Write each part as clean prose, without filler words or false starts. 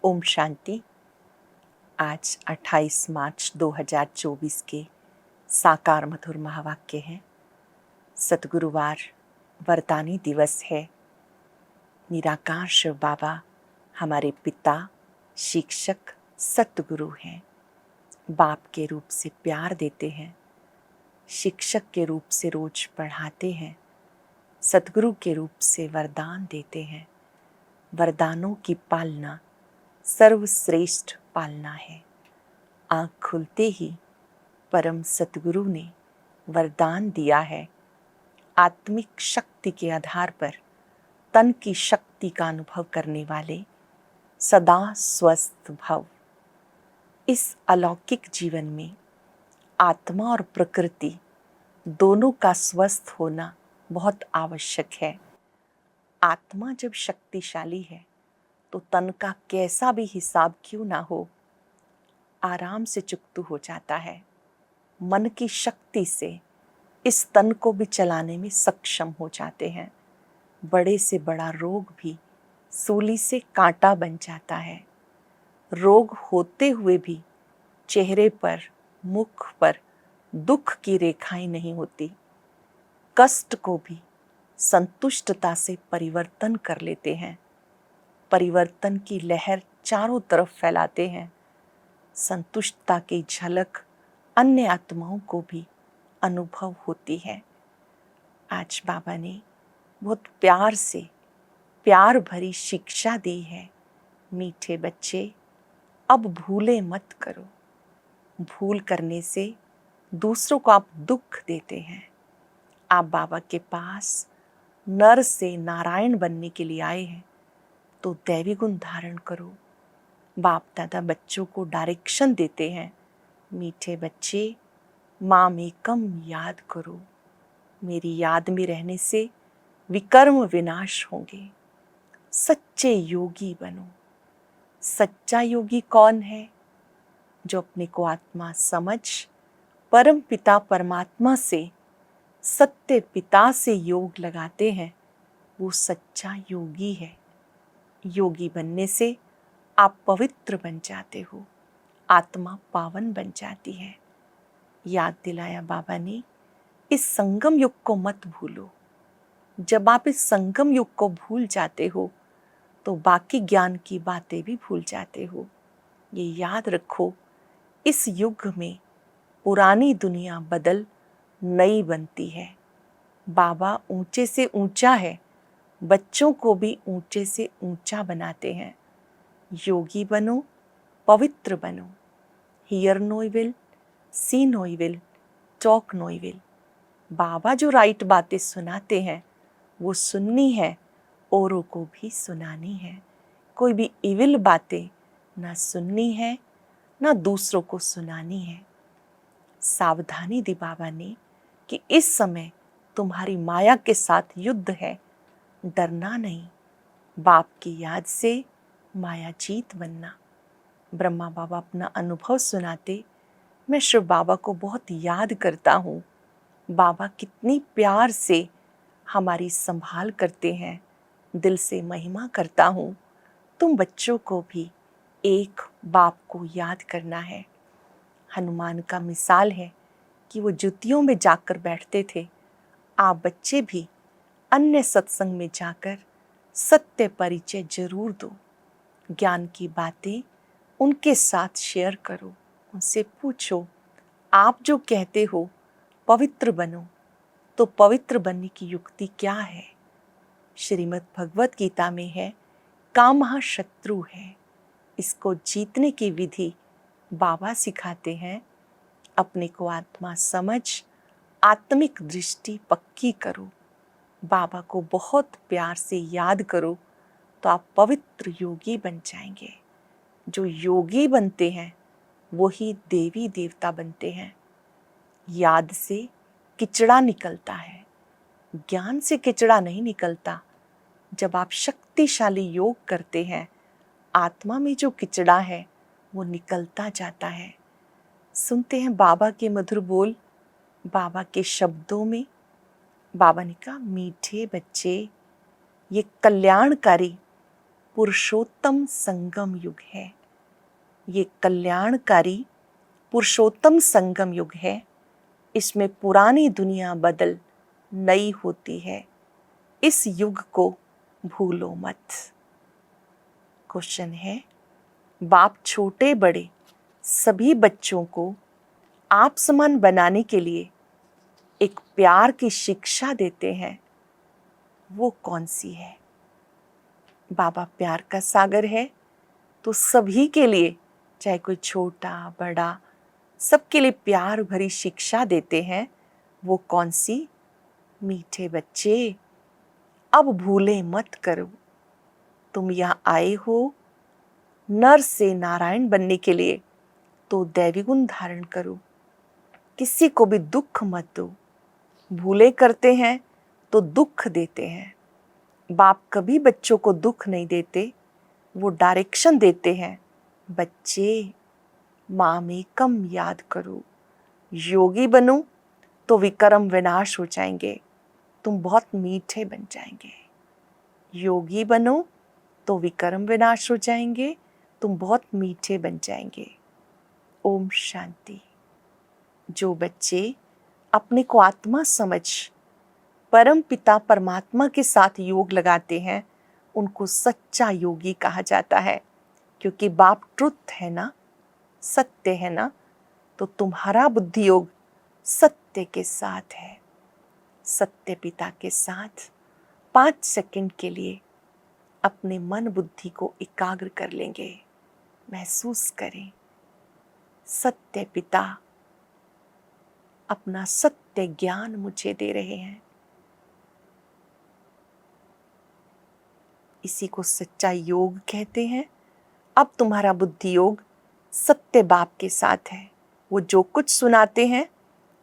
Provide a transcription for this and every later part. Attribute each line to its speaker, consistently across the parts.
Speaker 1: ओम शांति। आज 28 मार्च 2024 के साकार मधुर महावाक्य हैं। सतगुरुवार वरदानी दिवस है। निराकार शिव बाबा हमारे पिता, शिक्षक, सतगुरु हैं। बाप के रूप से प्यार देते हैं, शिक्षक के रूप से रोज पढ़ाते हैं, सतगुरु के रूप से वरदान देते हैं। वरदानों की पालना सर्वश्रेष्ठ पालना है। आँख खुलते ही परम सतगुरु ने वरदान दिया है। आत्मिक शक्ति के आधार पर तन की शक्ति का अनुभव करने वाले सदा स्वस्थ भव। इस अलौकिक जीवन में आत्मा और प्रकृति दोनों का स्वस्थ होना बहुत आवश्यक है। आत्मा जब शक्तिशाली है तो तन का कैसा भी हिसाब क्यों ना हो, आराम से चुकतू हो जाता है। मन की शक्ति से इस तन को भी चलाने में सक्षम हो जाते हैं। बड़े से बड़ा रोग भी सूली से कांटा बन जाता है। रोग होते हुए भी चेहरे पर, मुख पर दुख की रेखाएं नहीं होती। कष्ट को भी संतुष्टता से परिवर्तन कर लेते हैं। परिवर्तन की लहर चारों तरफ फैलाते हैं। संतुष्टता की झलक अन्य आत्माओं को भी अनुभव होती है। आज बाबा ने बहुत प्यार से प्यार भरी शिक्षा दी है। मीठे बच्चे, अब भूले मत करो। भूल करने से दूसरों को आप दुख देते हैं। आप बाबा के पास नर से नारायण बनने के लिए आए हैं तो दैवी गुण धारण करो। बाप दादा बच्चों को डायरेक्शन देते हैं। मीठे बच्चे, माम एकम याद करो। मेरी याद में रहने से विकर्म विनाश होंगे। सच्चे योगी बनो। सच्चा योगी कौन है? जो अपने को आत्मा समझ परम पिता परमात्मा से, सत्य पिता से योग लगाते हैं, वो सच्चा योगी है। योगी बनने से आप पवित्र बन जाते हो, आत्मा पावन बन जाती है। याद दिलाया बाबा ने, इस संगम युग को मत भूलो। जब आप इस संगम युग को भूल जाते हो तो बाकी ज्ञान की बातें भी भूल जाते हो। ये याद रखो, इस युग में पुरानी दुनिया बदल नई बनती है। बाबा ऊंचे से ऊंचा है, बच्चों को भी ऊंचे से ऊंचा बनाते हैं। योगी बनो, पवित्र बनो। Hear no evil, see no evil, talk no evil. बाबा जो राइट बातें सुनाते हैं वो सुननी है, औरों को भी सुनानी है। कोई भी इविल बातें ना सुननी है, ना दूसरों को सुनानी है। सावधानी दी बाबा ने कि इस समय तुम्हारी माया के साथ युद्ध है, डरना नहीं। बाप की याद से माया जीत बनना। ब्रह्मा बाबा अपना अनुभव सुनाते, मैं शिव बाबा को बहुत याद करता हूँ। बाबा कितनी प्यार से हमारी संभाल करते हैं। दिल से महिमा करता हूँ। तुम बच्चों को भी एक बाप को याद करना है। हनुमान का मिसाल है कि वो जुतियों में जाकर बैठते थे। आप बच्चे भी अन्य सत्संग में जाकर सत्य परिचय जरूर दो। ज्ञान की बातें उनके साथ शेयर करो। उनसे पूछो, आप जो कहते हो पवित्र बनो, तो पवित्र बनने की युक्ति क्या है? श्रीमद् भगवत गीता में है, काम महाशत्रु है। इसको जीतने की विधि बाबा सिखाते हैं। अपने को आत्मा समझ आत्मिक दृष्टि पक्की करो। बाबा को बहुत प्यार से याद करो तो आप पवित्र योगी बन जाएंगे। जो योगी बनते हैं वही देवी देवता बनते हैं। याद से किचड़ा निकलता है, ज्ञान से किचड़ा नहीं निकलता। जब आप शक्तिशाली योग करते हैं, आत्मा में जो किचड़ा है वो निकलता जाता है। सुनते हैं बाबा के मधुर बोल। बाबा के शब्दों में बाबा ने कहा, मीठे बच्चे, ये कल्याणकारी पुरुषोत्तम संगम युग है। ये कल्याणकारी पुरुषोत्तम संगम युग है। इसमें पुरानी दुनिया बदल नई होती है। इस युग को भूलो मत। क्वेश्चन है, बाप छोटे बड़े सभी बच्चों को आप समान बनाने के लिए एक प्यार की शिक्षा देते हैं, वो कौन सी है? बाबा प्यार का सागर है, तो सभी के लिए, चाहे कोई छोटा बड़ा, सबके लिए प्यार भरी शिक्षा देते हैं। वो कौन सी? मीठे बच्चे, अब भूले मत करो, तुम यहाँ आए हो नर से नारायण बनने के लिए, तो दैवी गुण धारण करो। किसी को भी दुख मत दो। भूले करते हैं तो दुख देते हैं। बाप कभी बच्चों को दुख नहीं देते, वो डायरेक्शन देते हैं। बच्चे, मामेकम याद करो। योगी बनो तो विक्रम विनाश हो जाएंगे, तुम बहुत मीठे बन जाएंगे। योगी बनो तो विक्रम विनाश हो जाएंगे, तुम बहुत मीठे बन जाएंगे। ओम शांति। जो बच्चे अपने को आत्मा समझ परम पिता परमात्मा के साथ योग लगाते हैं, उनको सच्चा योगी कहा जाता है। क्योंकि बाप ट्रुथ है ना, सत्य है ना, तो तुम्हारा बुद्धि योग सत्य के साथ है। सत्य पिता के साथ 5 सेकंड के लिए अपने मन बुद्धि को एकाग्र कर लेंगे। महसूस करें, सत्य पिता अपना सत्य ज्ञान मुझे दे रहे हैं। इसी को सच्चा योग कहते हैं। अब तुम्हारा बुद्धि योग सत्य बाप के साथ है। वो जो कुछ सुनाते हैं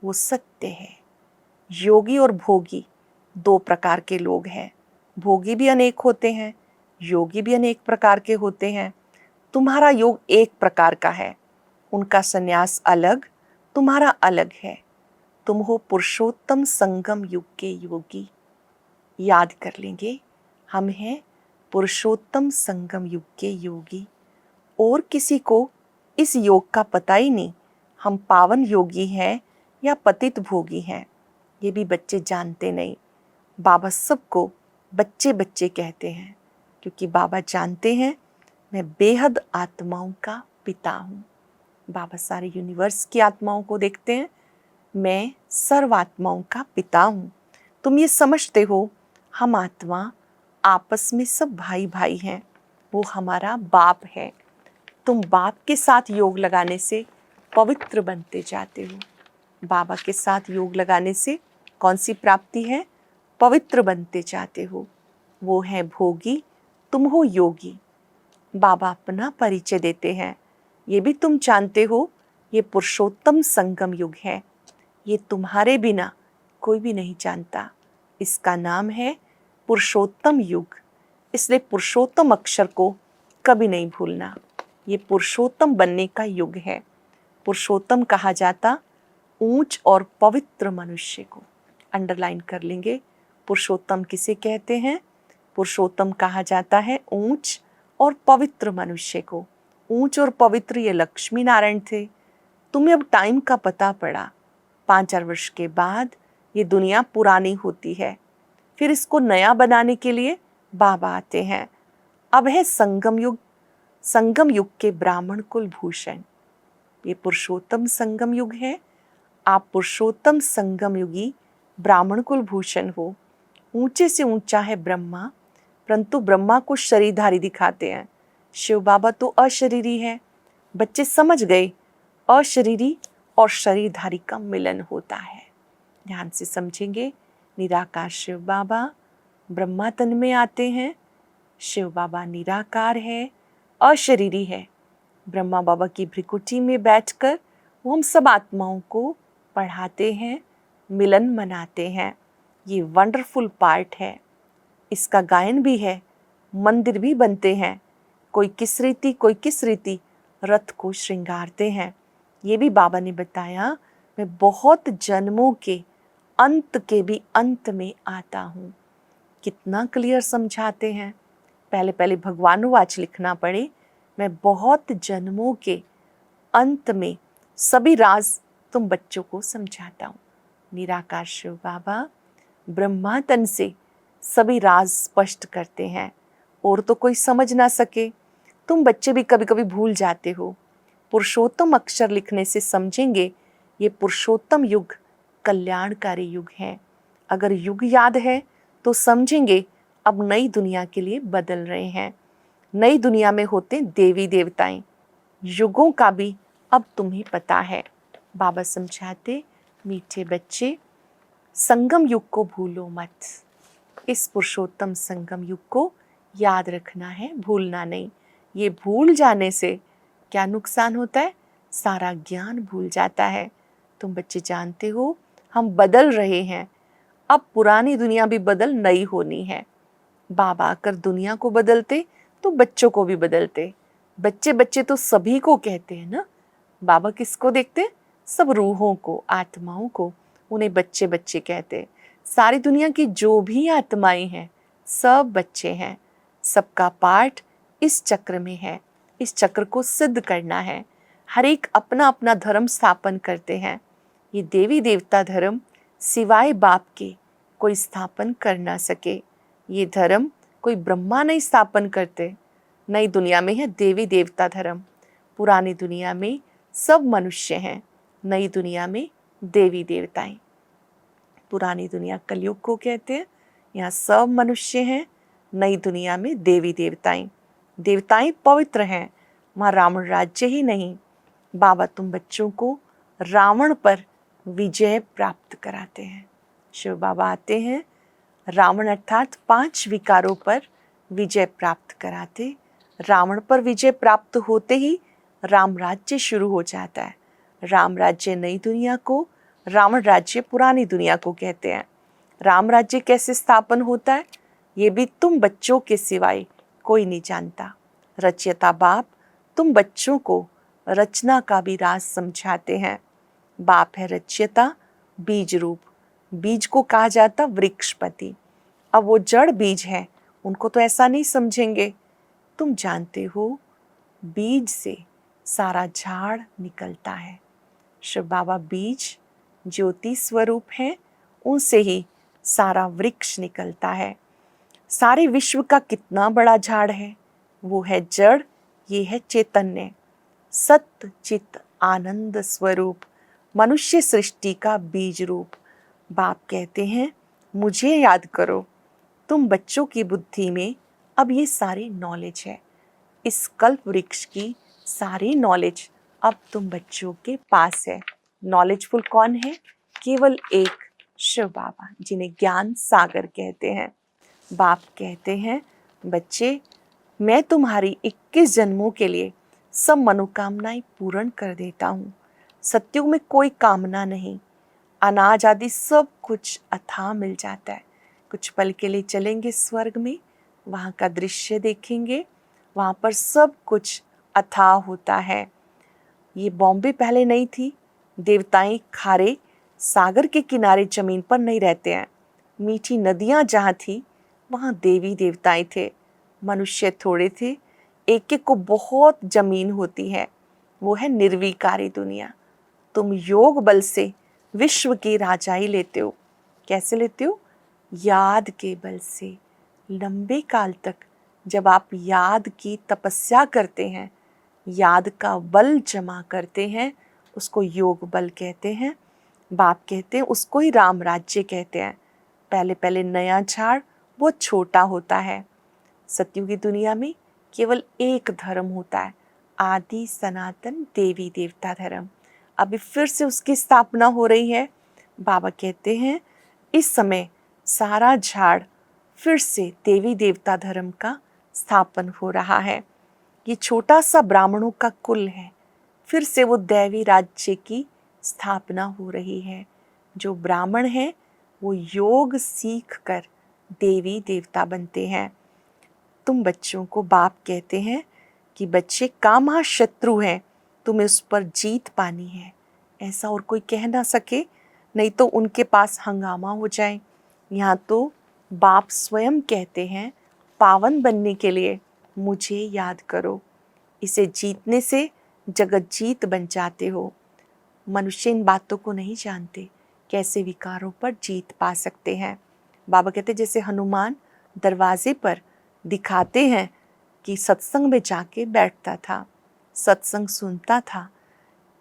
Speaker 1: वो सत्य है। योगी और भोगी 2 प्रकार के लोग हैं। भोगी भी अनेक होते हैं, योगी भी अनेक प्रकार के होते हैं। तुम्हारा योग एक प्रकार का है, उनका संन्यास अलग, तुम्हारा अलग है। तुम हो पुरुषोत्तम संगम युग के योगी। याद कर लेंगे, हम हैं पुरुषोत्तम संगम युग के योगी। और किसी को इस योग का पता ही नहीं, हम पावन योगी हैं या पतित भोगी हैं, ये भी बच्चे जानते नहीं। बाबा सबको बच्चे बच्चे कहते हैं, क्योंकि बाबा जानते हैं मैं बेहद आत्माओं का पिता हूँ। बाबा सारे यूनिवर्स की आत्माओं को देखते हैं, मैं सर्व आत्माओं का पिता हूँ। तुम ये समझते हो हम आत्मा आपस में सब भाई भाई हैं, वो हमारा बाप है। तुम बाप के साथ योग लगाने से पवित्र बनते जाते हो। बाबा के साथ योग लगाने से कौन सी प्राप्ति है? पवित्र बनते जाते हो। वो है भोगी, तुम हो योगी। बाबा अपना परिचय देते हैं, ये भी तुम जानते हो ये पुरुषोत्तम संगम युग है। ये तुम्हारे बिना कोई भी नहीं जानता। इसका नाम है पुरुषोत्तम युग। इसलिए पुरुषोत्तम अक्षर को कभी नहीं भूलना। ये पुरुषोत्तम बनने का युग है। पुरुषोत्तम कहा जाता ऊंच और पवित्र मनुष्य को। अंडरलाइन कर लेंगे, पुरुषोत्तम किसे कहते हैं? पुरुषोत्तम कहा जाता है ऊंच और पवित्र मनुष्य को। ऊंच और पवित्र ये लक्ष्मी नारायण थे। तुम्हें अब टाइम का पता पड़ा। 5,000 वर्ष के बाद ये दुनिया पुरानी होती है, फिर इसको नया बनाने के लिए बाबा आते हैं। अब है संगम युग। संगम युग के ब्राह्मण कुल भूषण। ये पुरुषोत्तम संगम युग है। आप पुरुषोत्तम संगम युगी ब्राह्मण कुल भूषण हो। ऊंचे से ऊंचा है ब्रह्मा, परंतु ब्रह्मा को शरीरधारी दिखाते हैं। शिव बाबा तो अशरीरी है। बच्चे समझ गए, अशरीरी और शरीरधारी का मिलन होता है। ध्यान से समझेंगे। निराकार शिव बाबा ब्रह्मा तन में आते हैं। शिव बाबा निराकार है, अशरीरी है। ब्रह्मा बाबा की भ्रिकुटी में बैठकर वो हम सब आत्माओं को पढ़ाते हैं, मिलन मनाते हैं। ये वंडरफुल पार्ट है। इसका गायन भी है, मंदिर भी बनते हैं। कोई किस रीति कोई किस रीति रथ को श्रृंगारते हैं। ये भी बाबा ने बताया, मैं बहुत जन्मों के अंत के भी अंत में आता हूँ। कितना क्लियर समझाते हैं। पहले पहले भगवानुवाच लिखना पड़े, मैं बहुत जन्मों के अंत में सभी राज तुम बच्चों को समझाता हूँ। निराकार शिव बाबा ब्रह्मा तन से सभी राज स्पष्ट करते हैं और तो कोई समझ ना सके। तुम बच्चे भी कभी कभी भूल जाते हो। पुरुषोत्तम अक्षर लिखने से समझेंगे ये पुरुषोत्तम युग कल्याणकारी युग है। अगर युग याद है तो समझेंगे अब नई दुनिया के लिए बदल रहे हैं। नई दुनिया में होते देवी देवताएं, युगों का भी अब तुम्हें पता है। बाबा समझाते, मीठे बच्चे संगम युग को भूलो मत। इस पुरुषोत्तम संगम युग को याद रखना है, भूलना नहीं। ये भूल जाने से क्या नुकसान होता है? सारा ज्ञान भूल जाता है। तुम बच्चे जानते हो हम बदल रहे हैं। अब पुरानी दुनिया भी बदल नई होनी है। बाबा अगर दुनिया को बदलते तो बच्चों को भी बदलते। बच्चे बच्चे तो सभी को कहते हैं ना। बाबा किसको देखते? सब रूहों को, आत्माओं को, उन्हें बच्चे बच्चे कहते। सारी दुनिया की जो भी आत्माएं हैं सब बच्चे हैं। सबका पार्ट इस चक्र में है। इस चक्र को सिद्ध करना है। हर एक अपना अपना धर्म स्थापन करते हैं। ये देवी देवता धर्म सिवाय बाप के कोई स्थापन कर ना सके। ये धर्म कोई ब्रह्मा नहीं स्थापन करते। नई दुनिया में है देवी देवता धर्म। पुरानी दुनिया में सब मनुष्य हैं, नई दुनिया में देवी देवताएं। पुरानी दुनिया कलयुग को कहते हैं, यहाँ सब मनुष्य हैं, नई दुनिया में देवी देवताएं। देवताएं पवित्र हैं, वहाँ रावण राज्य ही नहीं। बाबा तुम बच्चों को रावण पर विजय प्राप्त कराते हैं। शिव बाबा आते हैं, रावण अर्थात 5 विकारों पर विजय प्राप्त कराते। रावण पर विजय प्राप्त होते ही राम राज्य शुरू हो जाता है। राम राज्य नई दुनिया को, रावण राज्य पुरानी दुनिया को कहते हैं। राम राज्य कैसे स्थापन होता है ये भी तुम बच्चों के सिवाय कोई नहीं जानता। रचयिता बाप तुम बच्चों को रचना का भी राज समझाते हैं। बाप है रचयिता, बीज रूप। बीज को कहा जाता वृक्षपति। अब वो जड़ बीज है, उनको तो ऐसा नहीं समझेंगे। तुम जानते हो बीज से सारा झाड़ निकलता है। शिव बाबा बीज ज्योति स्वरूप है, उनसे ही सारा वृक्ष निकलता है। सारे विश्व का कितना बड़ा झाड़ है, वो है जड़, ये है चैतन्य, सत्य चित आनंद स्वरूप, मनुष्य सृष्टि का बीज रूप। बाप कहते हैं मुझे याद करो। तुम बच्चों की बुद्धि में अब ये सारी नॉलेज है। इस कल्प वृक्ष की सारी नॉलेज अब तुम बच्चों के पास है। नॉलेजफुल कौन है? केवल एक, शिव बाबा, जिन्हें ज्ञान सागर कहते हैं। बाप कहते हैं बच्चे मैं तुम्हारी 21 जन्मों के लिए सब मनोकामनाएं पूर्ण कर देता हूँ। सत्युग में कोई कामना नहीं, अनाज आदि सब कुछ अथाह मिल जाता है। कुछ पल के लिए चलेंगे स्वर्ग में, वहाँ का दृश्य देखेंगे, वहाँ पर सब कुछ अथाह होता है। ये बॉम्बे पहले नहीं थी। देवताएं खारे सागर के किनारे जमीन पर नहीं रहते हैं। मीठी नदियाँ जहाँ थी वहाँ देवी देवताएं थे। मनुष्य थोड़े थे, एक एक को बहुत जमीन होती है। वो है निर्विकारी दुनिया। तुम योग बल से विश्व की राजाई लेते हो। कैसे लेते हो? याद के बल से। लंबे काल तक जब आप याद की तपस्या करते हैं, याद का बल जमा करते हैं, उसको योग बल कहते हैं। बाप कहते हैं उसको ही राम राज्य कहते हैं। पहले पहले नया झाड़ बहुत छोटा होता है। सत्युग की दुनिया में केवल एक धर्म होता है, आदि सनातन देवी देवता धर्म। अभी फिर से उसकी स्थापना हो रही है। बाबा कहते हैं इस समय सारा झाड़ फिर से देवी देवता धर्म का स्थापन हो रहा है। ये छोटा सा ब्राह्मणों का कुल है, फिर से वो दैवी राज्य की स्थापना हो रही है। जो ब्राह्मण हैं वो योग सीख कर देवी देवता बनते हैं। तुम बच्चों को बाप कहते हैं कि बच्चे कामा शत्रु हैं, तुम्हें उस पर जीत पानी है। ऐसा और कोई कह ना सके, नहीं तो उनके पास हंगामा हो जाए। यहाँ तो बाप स्वयं कहते हैं पावन बनने के लिए मुझे याद करो। इसे जीतने से जगत जीत बन जाते हो। मनुष्य इन बातों को नहीं जानते, कैसे विकारों पर जीत पा सकते हैं। बाबा कहते जैसे हनुमान दरवाजे पर दिखाते हैं कि सत्संग में जाके बैठता था, सत्संग सुनता था,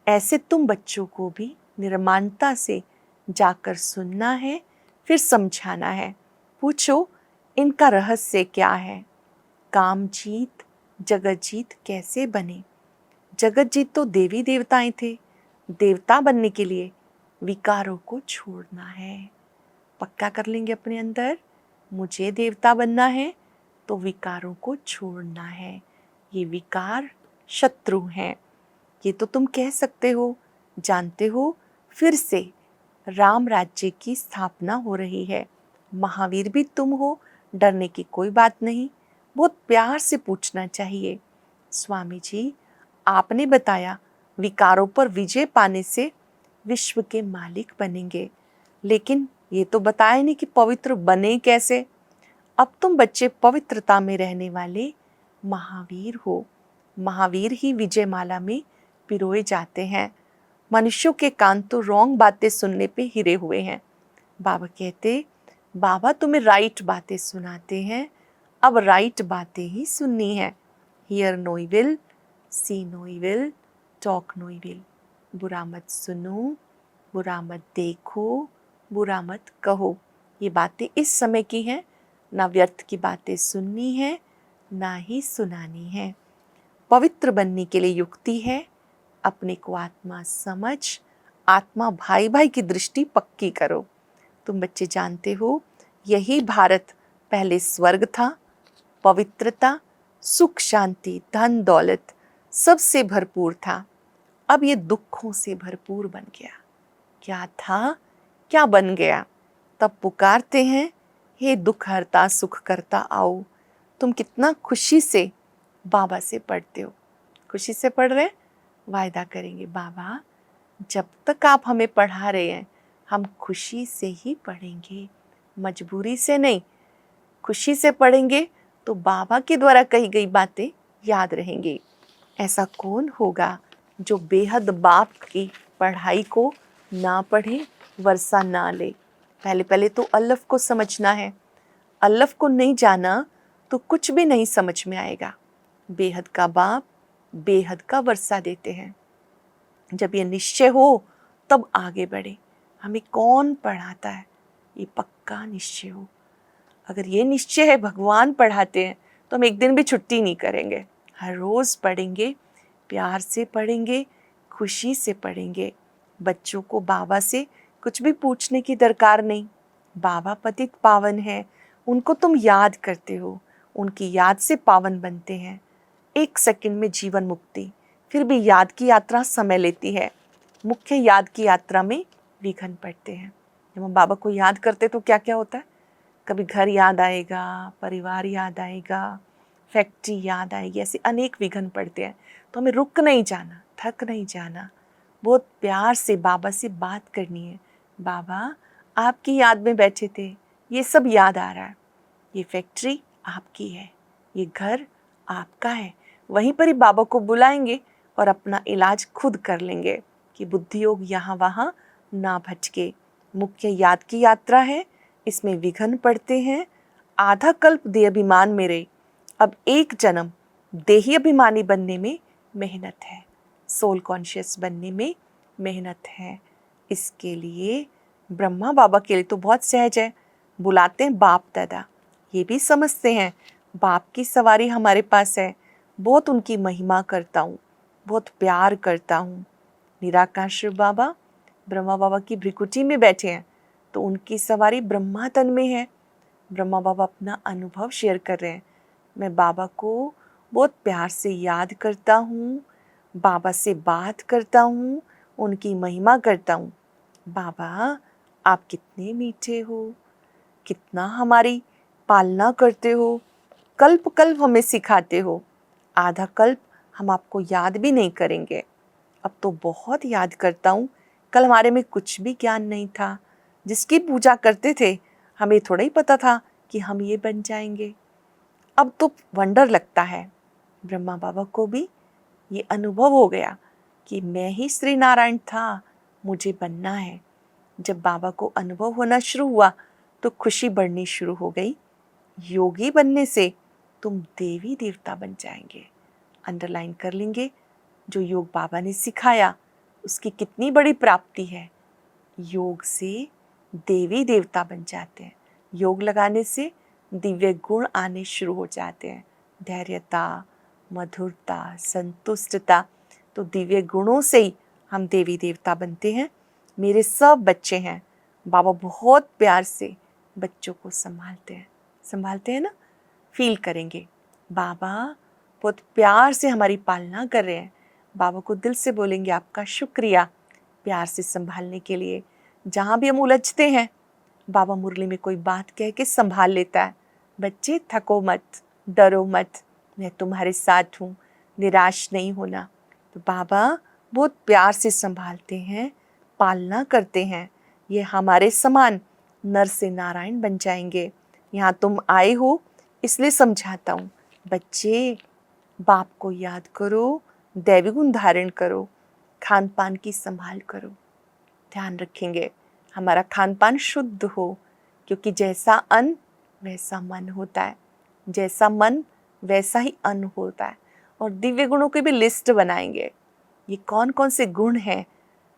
Speaker 1: ऐसे तुम बच्चों को भी निर्माणता से जाकर सुनना है, फिर समझाना है। पूछो इनका रहस्य क्या है। काम जीत जगत जीत कैसे बने। जगत जीत तो देवी देवताएं थे। देवता बनने के लिए विकारों को छोड़ना है। पक्का कर लेंगे अपने अंदर, मुझे देवता बनना है तो विकारों को छोड़ना है। ये विकार शत्रु हैं। ये तो तुम कह सकते हो, जानते हो, फिर से राम राज्य की स्थापना हो रही है। महावीर भी तुम हो, डरने की कोई बात नहीं। बहुत प्यार से पूछना चाहिए। स्वामी जी आपने बताया विकारों पर विजय पाने से विश्व के मालिक बनेंगे, लेकिन ये तो बताया नहीं कि पवित्र बने कैसे। अब तुम बच्चे पवित्रता में रहने वाले महावीर हो। महावीर ही विजय माला में पिरोए जाते हैं। मनुष्यों के कान तो रॉन्ग बातें सुनने पे हिरे हुए हैं। बाबा कहते बाबा तुम्हें राइट बातें सुनाते हैं, अब राइट बातें ही सुननी है। Hear no evil, see no evil, talk no evil. बुरा मत सुनो, बुरा मत देखो, बुरा मत कहो। ये बातें इस समय की हैं, ना व्यर्थ की बातें सुननी है, ना ही सुनानी है। पवित्र बनने के लिए युक्ति है, अपने को आत्मा समझ, आत्मा भाई भाई की दृष्टि पक्की करो। तुम बच्चे जानते हो यही भारत पहले स्वर्ग था। पवित्रता, सुख, शांति, धन दौलत सबसे भरपूर था। अब ये दुखों से भरपूर बन गया। क्या था, क्या बन गया। तब पुकारते हैं हे दुख हरता सुख करता आओ। तुम कितना खुशी से बाबा से पढ़ते हो। खुशी से पढ़ रहे हैं, वायदा करेंगे बाबा जब तक आप हमें पढ़ा रहे हैं हम खुशी से ही पढ़ेंगे, मजबूरी से नहीं। खुशी से पढ़ेंगे तो बाबा के द्वारा कही गई बातें याद रहेंगी। ऐसा कौन होगा जो बेहद बाप की पढ़ाई को ना पढ़े, वर्षा ना ले। पहले पहले तो अल्लफ को समझना है। अल्लफ को नहीं जाना तो कुछ भी नहीं समझ में आएगा। बेहद का बाप बेहद का वर्षा देते हैं। जब ये निश्चय हो तब आगे बढ़े। हमें कौन पढ़ाता है, ये पक्का निश्चय हो। अगर ये निश्चय है भगवान पढ़ाते हैं तो हम एक दिन भी छुट्टी नहीं करेंगे। हर रोज़ पढ़ेंगे, प्यार से पढ़ेंगे, खुशी से पढ़ेंगे। बच्चों को बाबा से कुछ भी पूछने की दरकार नहीं। बाबा पतित पावन है, उनको तुम याद करते हो, उनकी याद से पावन बनते हैं। 1 सेकंड में जीवन मुक्ति। फिर भी याद की यात्रा समय लेती है। मुख्य याद की यात्रा में विघ्न पड़ते हैं। जब हम बाबा को याद करते तो क्या क्या होता है, कभी घर याद आएगा, परिवार याद आएगा, फैक्ट्री याद आएगी, ऐसे अनेक विघ्न पड़ते हैं। तो हमें रुक नहीं जाना, थक नहीं जाना, बहुत प्यार से बाबा से बात करनी है। बाबा आपकी याद में बैठे थे, ये सब याद आ रहा है। ये फैक्ट्री आपकी है, ये घर आपका है। वहीं पर ही बाबा को बुलाएंगे और अपना इलाज खुद कर लेंगे कि बुद्धि योग यहाँ वहाँ ना भटके। मुख्य याद की यात्रा है, इसमें विघ्न पड़ते हैं। आधा कल्प देह अभिमान में रहे, अब 1 जन्म देही अभिमानी बनने में मेहनत है, सोल कॉन्शियस बनने में मेहनत है। इसके लिए ब्रह्मा बाबा के लिए तो बहुत सहज है, बुलाते हैं बाप दादा। ये भी समझते हैं बाप की सवारी हमारे पास है, बहुत उनकी महिमा करता हूँ, बहुत प्यार करता हूँ। निराकार शिव बाबा ब्रह्मा बाबा की भ्रिकुटी में बैठे हैं तो उनकी सवारी ब्रह्मा तन में है। ब्रह्मा बाबा अपना अनुभव शेयर कर रहे हैं। मैं बाबा को बहुत प्यार से याद करता हूँ, बाबा से बात करता हूँ, उनकी महिमा करता हूँ। बाबा आप कितने मीठे हो, कितना हमारी पालना करते हो, कल्प कल्प हमें सिखाते हो। आधा कल्प हम आपको याद भी नहीं करेंगे, अब तो बहुत याद करता हूँ। कल हमारे में कुछ भी ज्ञान नहीं था, जिसकी पूजा करते थे हमें थोड़ा ही पता था कि हम ये बन जाएंगे। अब तो वंडर लगता है। ब्रह्मा बाबा को भी ये अनुभव हो गया कि मैं ही श्री नारायण था, मुझे बनना है। जब बाबा को अनुभव होना शुरू हुआ तो खुशी बढ़नी शुरू हो गई। योगी बनने से तुम देवी देवता बन जाएंगे। अंडरलाइन कर लेंगे, जो योग बाबा ने सिखाया उसकी कितनी बड़ी प्राप्ति है। योग से देवी देवता बन जाते हैं। योग लगाने से दिव्य गुण आने शुरू हो जाते हैं। धैर्यता, मधुरता, संतुष्टता, तो दिव्य गुणों से ही हम देवी देवता बनते हैं। मेरे सब बच्चे हैं, बाबा बहुत प्यार से बच्चों को संभालते हैं ना। फील करेंगे बाबा बहुत प्यार से हमारी पालना कर रहे हैं। बाबा को दिल से बोलेंगे आपका शुक्रिया प्यार से संभालने के लिए। जहाँ भी हम उलझते हैं, बाबा मुरली में कोई बात कह के संभाल लेता है। बच्चे थको मत, डरो मत, मैं तुम्हारे साथ हूँ, निराश नहीं होना। तो बाबा बहुत प्यार से संभालते हैं, पालना करते हैं। ये हमारे समान नर से नारायण बन जाएंगे। यहाँ तुम आए हो इसलिए समझाता हूँ, बच्चे बाप को याद करो, दैवी गुण धारण करो, खान पान की संभाल करो। ध्यान रखेंगे हमारा खान पान शुद्ध हो, क्योंकि जैसा अन्न वैसा मन होता है, जैसा मन वैसा ही अन्न होता है। और दिव्य गुणों की भी लिस्ट बनाएंगे, ये कौन कौन से गुण हैं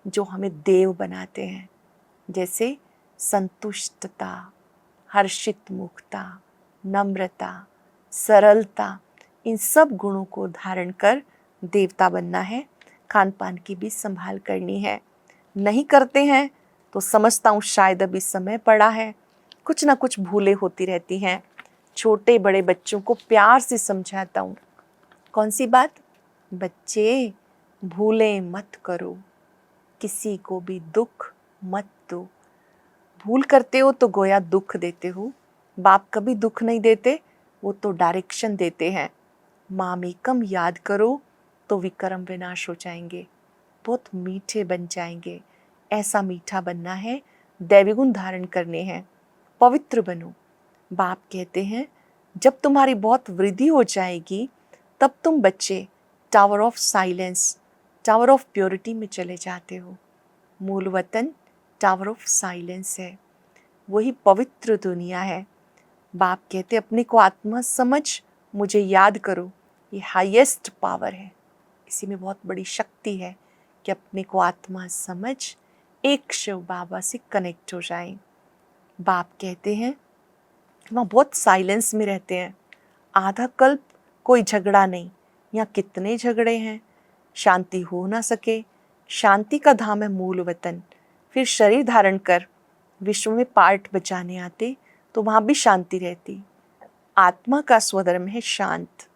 Speaker 1: जो हमें देव बनाते हैं। जैसे संतुष्टता, हर्षित मुखता, नम्रता, सरलता, इन सब गुणों को धारण कर देवता बनना है। खान पान की भी संभाल करनी है। नहीं करते हैं तो समझता हूँ शायद अभी समय पड़ा है, कुछ ना कुछ भूलें होती रहती हैं। छोटे बड़े बच्चों को प्यार से समझाता हूँ। कौन सी बात? बच्चे भूलें मत करो, किसी को भी दुख मत दो। भूल करते हो तो गोया दुख देते हो। बाप कभी दुख नहीं देते, वो तो डायरेक्शन देते हैं। मामेकम याद करो तो विक्रम विनाश हो जाएंगे, बहुत मीठे बन जाएंगे। ऐसा मीठा बनना है, दैवी गुण धारण करने हैं, पवित्र बनो। बाप कहते हैं जब तुम्हारी बहुत वृद्धि हो जाएगी तब तुम बच्चे tower of silence, tower of purity में चले जाते हो। मूल वतन टावर ऑफ साइलेंस है, वही पवित्र दुनिया है। बाप कहते अपने को आत्मा समझ मुझे याद करो, ये हाईएस्ट पावर है। इसी में बहुत बड़ी शक्ति है कि अपने को आत्मा समझ एक शिव बाबा से कनेक्ट हो जाएं। बाप कहते हैं वहाँ बहुत साइलेंस में रहते हैं। आधा कल्प कोई झगड़ा नहीं, यहाँ कितने झगड़े हैं, शांति हो ना सके। शांति का धाम है मूल वतन। फिर शरीर धारण कर विश्व में पार्ट बचाने आते तो वहाँ भी शांति रहती। आत्मा का स्वधर्म है शांत,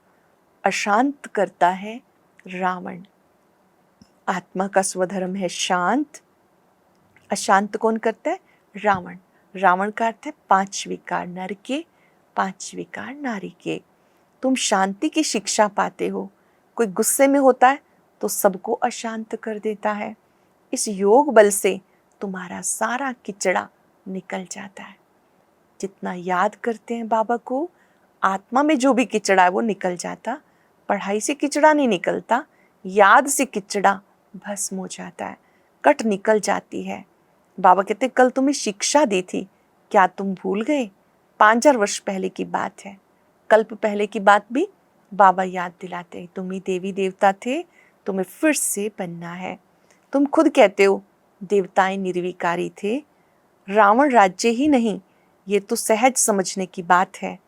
Speaker 1: अशांत करता है रावण। आत्मा का स्वधर्म है शांत, अशांत कौन करता है? रावण। रावण का अर्थ है 5 विकार नर के, 5 विकार नारी के। तुम शांति की शिक्षा पाते हो। कोई गुस्से में होता है तो सबको अशांत कर देता है। इस योग बल से तुम्हारा सारा किचड़ा निकल जाता है। जितना याद करते हैं बाबा को, आत्मा में जो भी किचड़ा है वो निकल जाता। पढ़ाई से किचड़ा नहीं निकलता, याद से किचड़ा भस्म हो जाता है, कट निकल जाती है। बाबा कहते कल तुम्हें शिक्षा दी थी, क्या तुम भूल गए? 5000 वर्ष पहले की बात है, कल्प पहले की बात भी बाबा याद दिलाते हैं। तुम ही देवी देवता थे, तुम्हें फिर से बनना है। तुम खुद कहते हो देवताएं निर्विकारी थे, रावण राज्य ही नहीं, ये तो सहज समझने की बात है।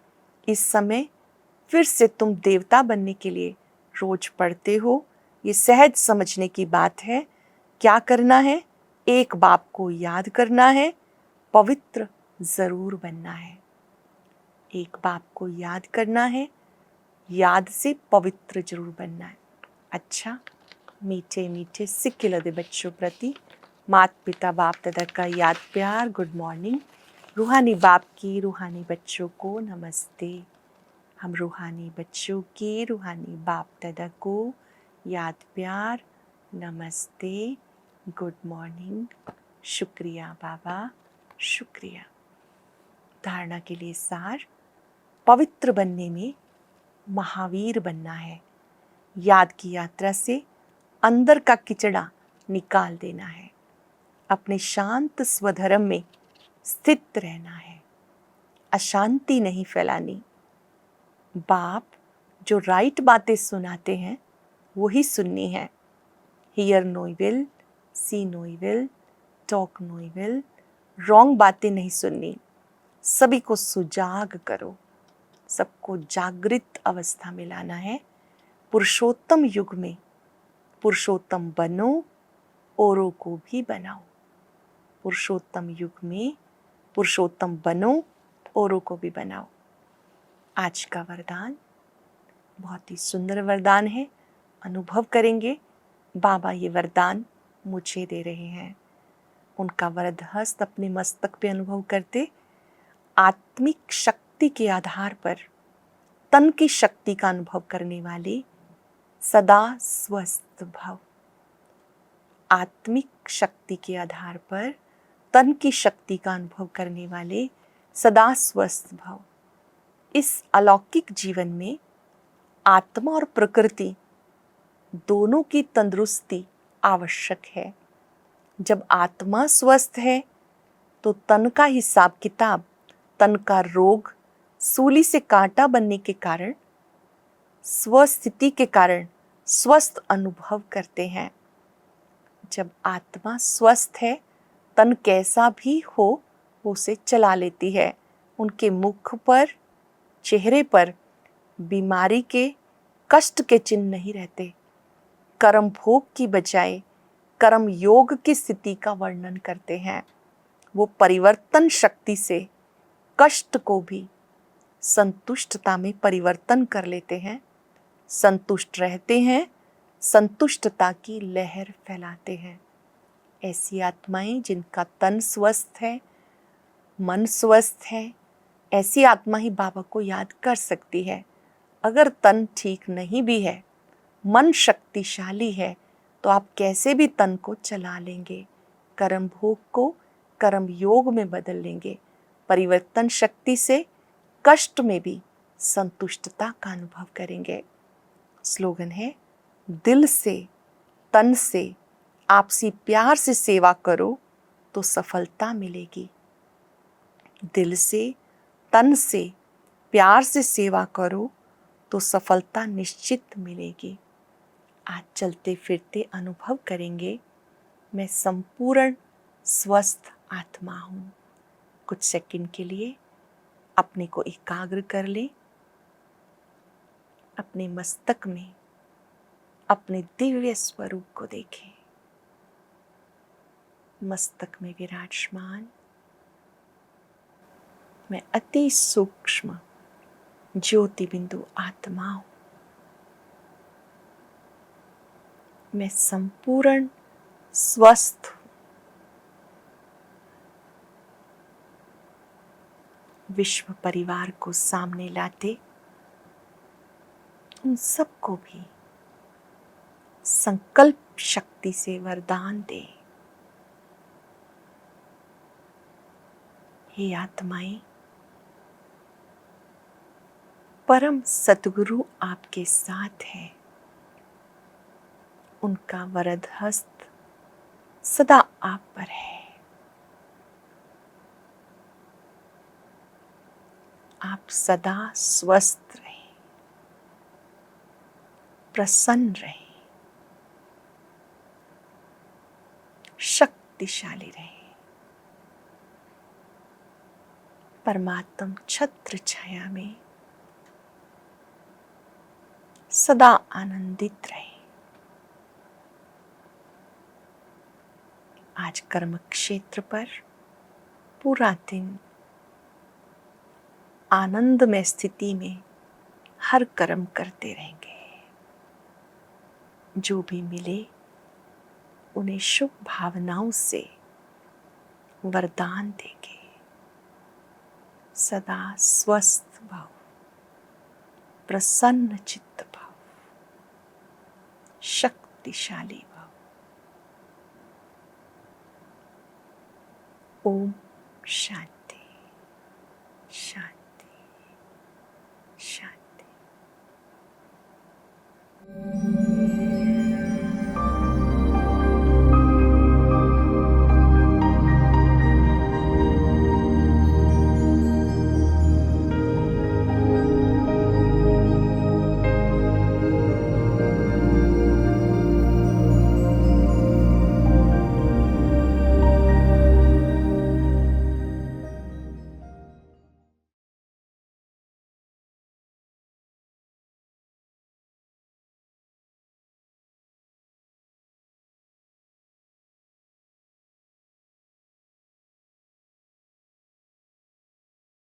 Speaker 1: इस समय फिर से तुम देवता बनने के लिए रोज पढ़ते हो, ये सहज समझने की बात है। क्या करना है? एक बाप को याद करना है, पवित्र जरूर बनना है। एक बाप को याद करना है, याद से पवित्र जरूर बनना है। अच्छा, मीठे मीठे सिक्के लदे बच्चों प्रति माता पिता बाप दादा का याद प्यार गुड मॉर्निंग। रूहानी बाप की रूहानी बच्चों को नमस्ते। हम रूहानी बच्चों की रूहानी बाप दादा को याद प्यार नमस्ते, गुड मॉर्निंग, शुक्रिया बाबा, शुक्रिया। धारणा के लिए सार, पवित्र बनने में महावीर बनना है। याद की यात्रा से अंदर का किचड़ा निकाल देना है। अपने शांत स्वधर्म में स्थित रहना है, अशांति नहीं फैलानी। बाप जो राइट बातें सुनाते हैं वही सुननी है। Hear no evil, see no evil, talk no evil, wrong बातें नहीं सुननी। सभी को सुजाग करो, सबको जागृत अवस्था में लाना है। पुरुषोत्तम युग में पुरुषोत्तम बनो, औरों को भी बनाओ। पुरुषोत्तम युग में पुरुषोत्तम बनो, औरों को भी बनाओ। आज का वरदान बहुत ही सुंदर वरदान है। अनुभव करेंगे बाबा ये वरदान मुझे दे रहे हैं। उनका वरद हस्त अपने मस्तक पे अनुभव करते आत्मिक शक्ति के आधार पर तन की शक्ति का अनुभव करने वाले सदा स्वस्थ भव। आत्मिक शक्ति के आधार पर तन की शक्ति का अनुभव करने वाले सदा स्वस्थ भव। इस अलौकिक जीवन में आत्मा और प्रकृति दोनों की तंदुरुस्ती आवश्यक है। जब आत्मा स्वस्थ है तो तन का हिसाब किताब, तन का रोग सूली से कांटा बनने के कारण, स्वस्थिति के कारण स्वस्थ अनुभव करते हैं। जब आत्मा स्वस्थ है, तन कैसा भी हो वो उसे चला लेती है। उनके मुख पर, चेहरे पर बीमारी के, कष्ट के चिन्ह नहीं रहते। कर्म भोग की बजाय कर्म योग की स्थिति का वर्णन करते हैं। वो परिवर्तन शक्ति से कष्ट को भी संतुष्टता में परिवर्तन कर लेते हैं। संतुष्ट रहते हैं, संतुष्टता की लहर फैलाते हैं। ऐसी आत्माएं जिनका तन स्वस्थ है, मन स्वस्थ है, ऐसी आत्मा ही बाबा को याद कर सकती है। अगर तन ठीक नहीं भी है, मन शक्तिशाली है, तो आप कैसे भी तन को चला लेंगे, कर्म भोग को कर्म योग में बदल लेंगे। परिवर्तन शक्ति से कष्ट में भी संतुष्टता का अनुभव करेंगे। स्लोगन है, दिल से तन से आपसी प्यार से सेवा करो तो सफलता मिलेगी। दिल से तन से प्यार से सेवा करो तो सफलता निश्चित मिलेगी। आज चलते फिरते अनुभव करेंगे, मैं संपूर्ण स्वस्थ आत्मा हूँ। कुछ सेकंड के लिए अपने को एकाग्र कर लें। अपने मस्तक में अपने दिव्य स्वरूप को देखें। मस्तक में विराजमान मैं अति सूक्ष्म ज्योति बिंदु आत्मा हूं। मैं संपूर्ण स्वस्थ हूं। विश्व परिवार को सामने लाते उन सबको भी संकल्प शक्ति से वरदान दे। हे आत्माएं, परम सतगुरु आपके साथ है। उनका वरद हस्त सदा आप पर है। आप सदा स्वस्थ रहें, प्रसन्न रहें, शक्तिशाली रहें। परमात्म छत्र छाया में सदा आनंदित रहें। आज कर्म क्षेत्र पर पूरा दिन आनंदमय स्थिति में हर कर्म करते रहेंगे। जो भी मिले उन्हें शुभ भावनाओं से वरदान देंगे। सदा स्वस्थ भव, प्रसन्न चित्त भव, शक्तिशाली भव। ओम शांति शांति शांति।